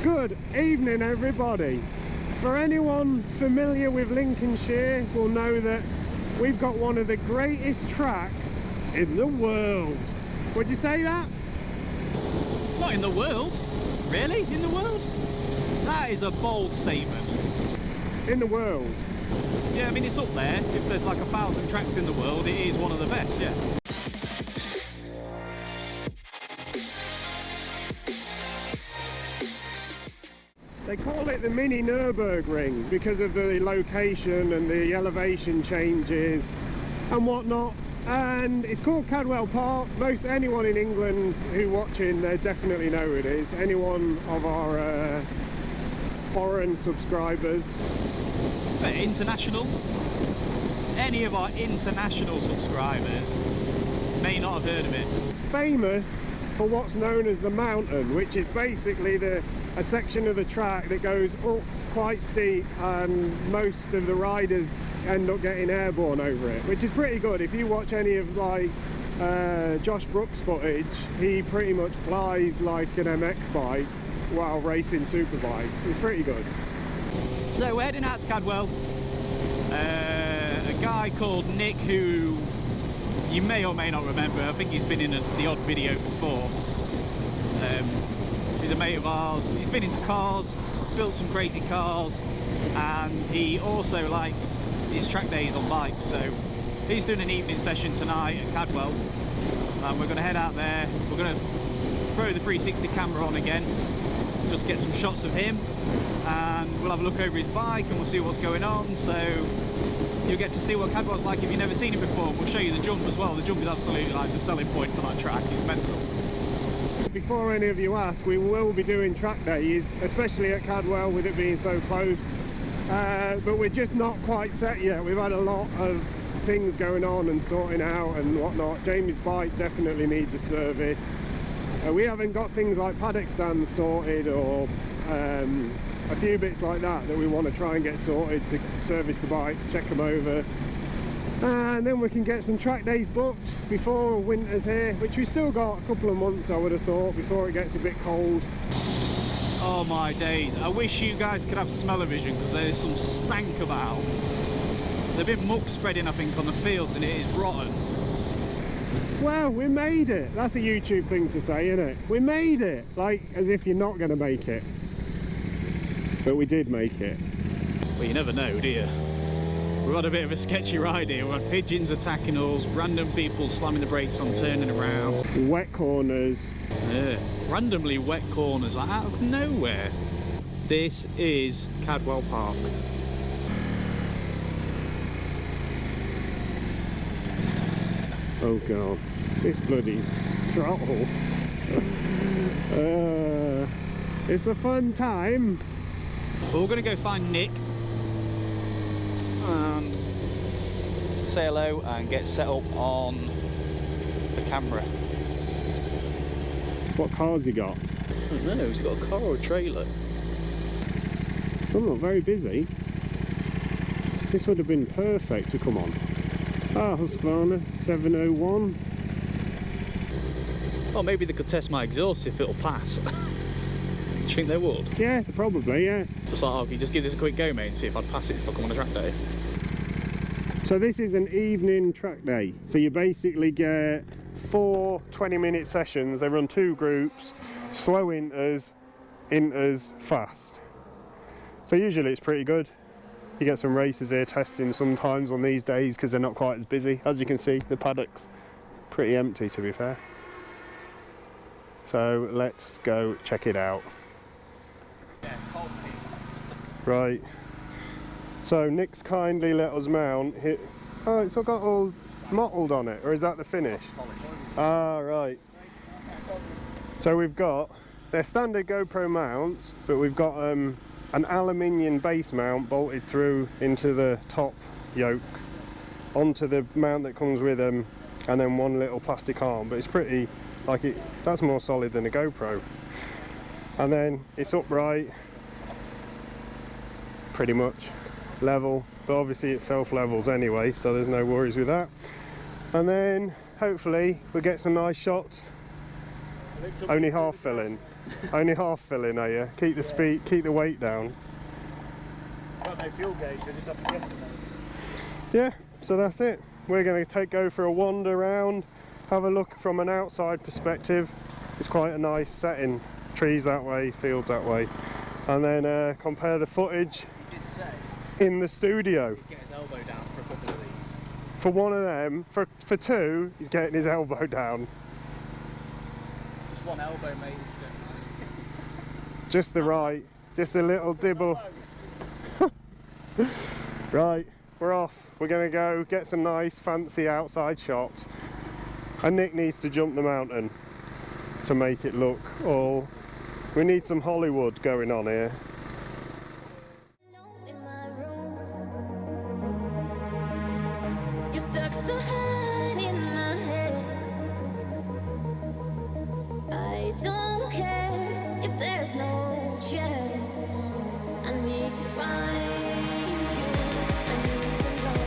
Good evening, everybody. For anyone familiar with Lincolnshire will know that we've got one of the greatest tracks in the world. Would you say that? Not in the world. Really? In the world? That is a bold statement. In the world? Yeah, I mean, it's up there. If there's like 1,000 tracks in the world, it is one of the best, yeah. They call it the mini Nürburgring because of the location and the elevation changes and whatnot. And it's called Cadwell Park. Anyone in England who watching, they definitely know who it is. Anyone of our foreign subscribers. International? Any of our international subscribers may not have heard of it. It's famous for what's known as the mountain, which is basically a section of the track that goes up quite steep, and most of the riders end up getting airborne over it, which is pretty good. If you watch any of like Josh Brooks footage, he pretty much flies like an MX bike while racing superbikes. It's pretty good. So we're heading out to Cadwell. A guy called Nick, who you may or may not remember, I think he's been in the odd video before. He's a mate of ours. He's been into cars, built some crazy cars, and he also likes his track days on bikes. So he's doing an evening session tonight at Cadwell, and we're going to head out there. We're going to throw the 360 camera on again, just get some shots of him, and we'll have a look over his bike and we'll see what's going on. So you'll get to see what Cadwell's like if you've never seen it before. We'll show you the jump as well. The jump is absolutely like the selling point for that track. It's mental. Before any of you ask, we will be doing track days, especially at Cadwell with it being so close, but we're just not quite set yet. We've had a lot of things going on and sorting out and whatnot. Jamie's bike definitely needs a service. We haven't got things like paddock stands sorted, or a few bits like that we want to try and get sorted to service the bikes, check them over, and then we can get some track days booked before winter's here, which we've still got a couple of months, I would have thought, before it gets a bit cold. Oh my days, I wish you guys could have smell-o-vision, because there's some stank about. There's a bit muck spreading, I think, on the fields, and it is rotten. Well, we made it. That's a YouTube thing to say, isn't it? We made it, like as if you're not going to make it, but we did make it. Well, you never know, do you? We've had a bit of a sketchy ride here. We've had pigeons attacking us, random people slamming the brakes on, turning around. Wet corners. Yeah, randomly wet corners, like out of nowhere. This is Cadwell Park. Oh god, this bloody throttle. It's a fun time. But we're going to go find Nick and say hello and get set up on the camera. What car's he got? I don't know, he's got a car or a trailer. I'm not very busy. This would have been perfect to come on. Ah, Husqvarna 701. Well, maybe they could test my exhaust if it'll pass. Do you think they would? Yeah, probably, yeah. Just like, oh, if you just give this a quick go, mate, and see if I'd pass it if I come on a track day. So this is an evening track day. So you basically get 4 20-minute sessions. They run 2 groups, slow inters, fast. So usually it's pretty good. You get some racers here testing sometimes on these days because they're not quite as busy. As you can see, the paddock's pretty empty, to be fair. So let's go check it out. Right. So Nick's kindly let us mount. Oh, it's all got all mottled on it, or is that the finish? Ah, right. So we've got their standard GoPro mounts, but we've got an aluminium base mount bolted through into the top yoke onto the mount that comes with them, and then one little plastic arm, but it's pretty, like, that's more solid than a GoPro. And then it's upright, pretty much level, but obviously it self levels anyway, so there's no worries with that. And then hopefully we'll get some nice shots, only half filling. Only half filling, are you? Keep the speed, keep the weight down. Got no fuel gauge, I just have to guess it now. Yeah, so that's it. We're going to go for a wander around, have a look from an outside perspective. It's quite a nice setting, trees that way, fields that way, and then compare the footage He did say in the studio. he'd get his elbow down for a couple of these. For one of them, for two, he's getting his elbow down. Just one elbow, mate. Just the right, just a little dibble. Right, we're off. We're going to go get some nice fancy outside shots. And Nick needs to jump the mountain to make it look all... We need some Hollywood going on here. You're stuck so high in my head. I don't care if there's no chance. I need to find you. I need to know.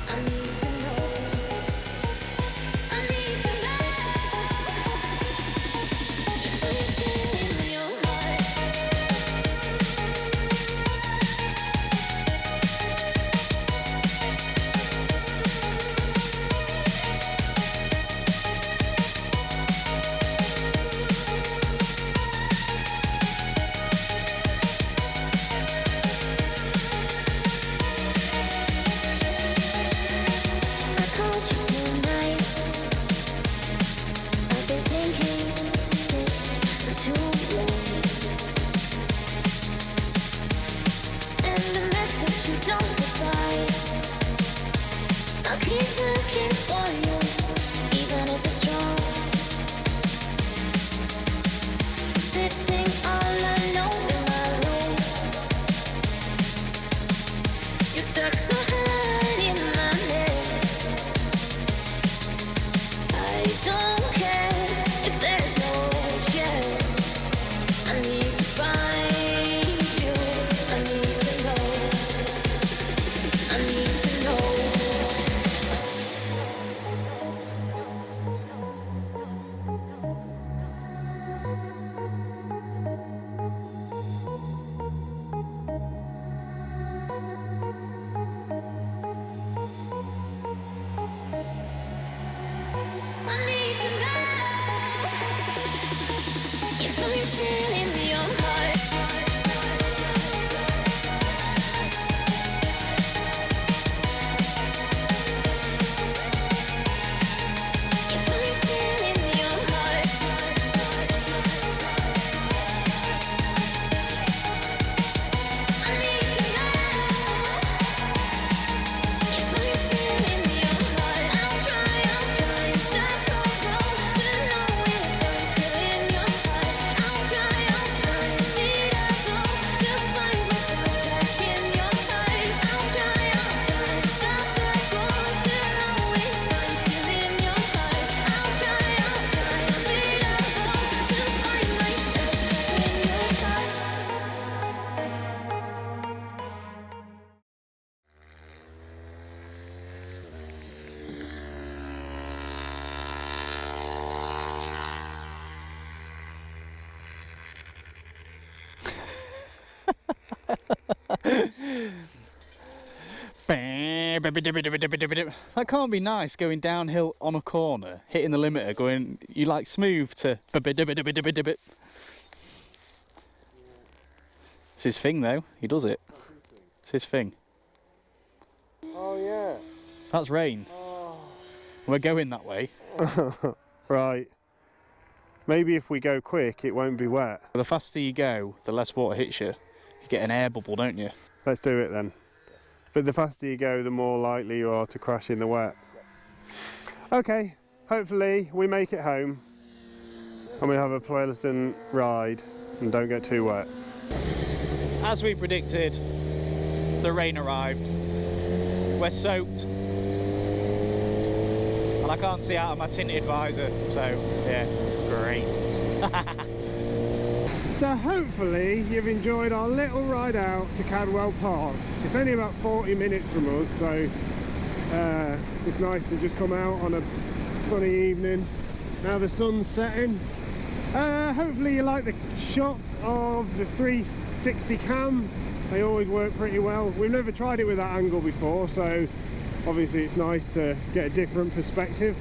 I need to know. I need to know if I'm still in your heart. I called you tonight. I've been thinking this for too long. Send a message, you don't reply. I'll keep looking for you, even if it's wrong. Sitting all alone in my room. You're stuck so high in my head. I don't care if there's no chance. I need to find you. I need to know. I need to know. I need to know if I'm still in your heart. If I'm still in your heart. I need to know if I'm still in your heart. I'll try and stop the road to know if I'm still in your heart. I'll try and need a blow to find myself back in your heart. I'll try and stop the road to know if I'm still in your heart. I'll try and need a blow to find myself in your heart. That can't be nice, going downhill on a corner, hitting the limiter, going, you like smooth to It's his thing though, he does it. It's his thing. Oh yeah. That's rain. Oh. We're going that way. Right. Maybe if we go quick it won't be wet. The faster you go, the less water hits you. You get an air bubble, don't you? Let's do it then. But the faster you go, the more likely you are to crash in the wet. Okay, hopefully we make it home and we have a pleasant ride and don't get too wet. As we predicted, the rain arrived. We're soaked. And I can't see out of my tinted visor, so yeah, great. So hopefully you've enjoyed our little ride out to Cadwell Park. It's only about 40 minutes from us, so it's nice to just come out on a sunny evening. Now the sun's setting. Hopefully you like the shots of the 360 cam. They always work pretty well. We've never tried it with that angle before, so obviously it's nice to get a different perspective.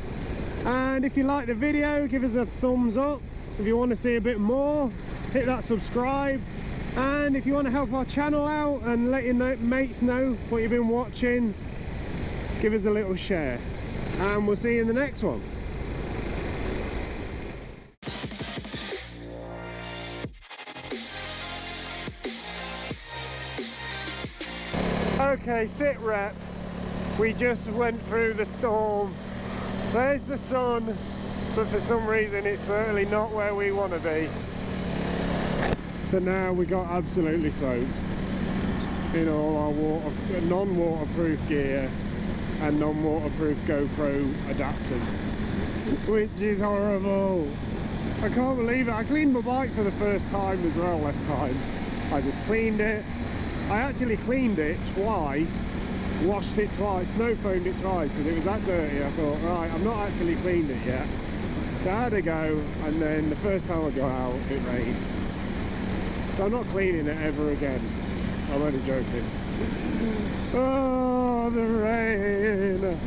And if you like the video, give us a thumbs up. If you want to see a bit more, hit that subscribe. And if you want to help our channel out and let your mates know what you've been watching, give us a little share. And we'll see you in the next one. Okay, sit rep. We just went through the storm. There's the sun, but for some reason it's certainly not where we want to be. So now we got absolutely soaked in all our non-waterproof gear and non-waterproof GoPro adapters, which is horrible. I can't believe it. I cleaned my bike for the first time as well last time. I just cleaned it. I actually cleaned it twice, washed it twice, snow foamed it twice because it was that dirty. I thought, right, I've not actually cleaned it yet. So I had to go, and then the first time I got out, it rained. So I'm not cleaning it ever again. I'm only joking. Oh, the rain.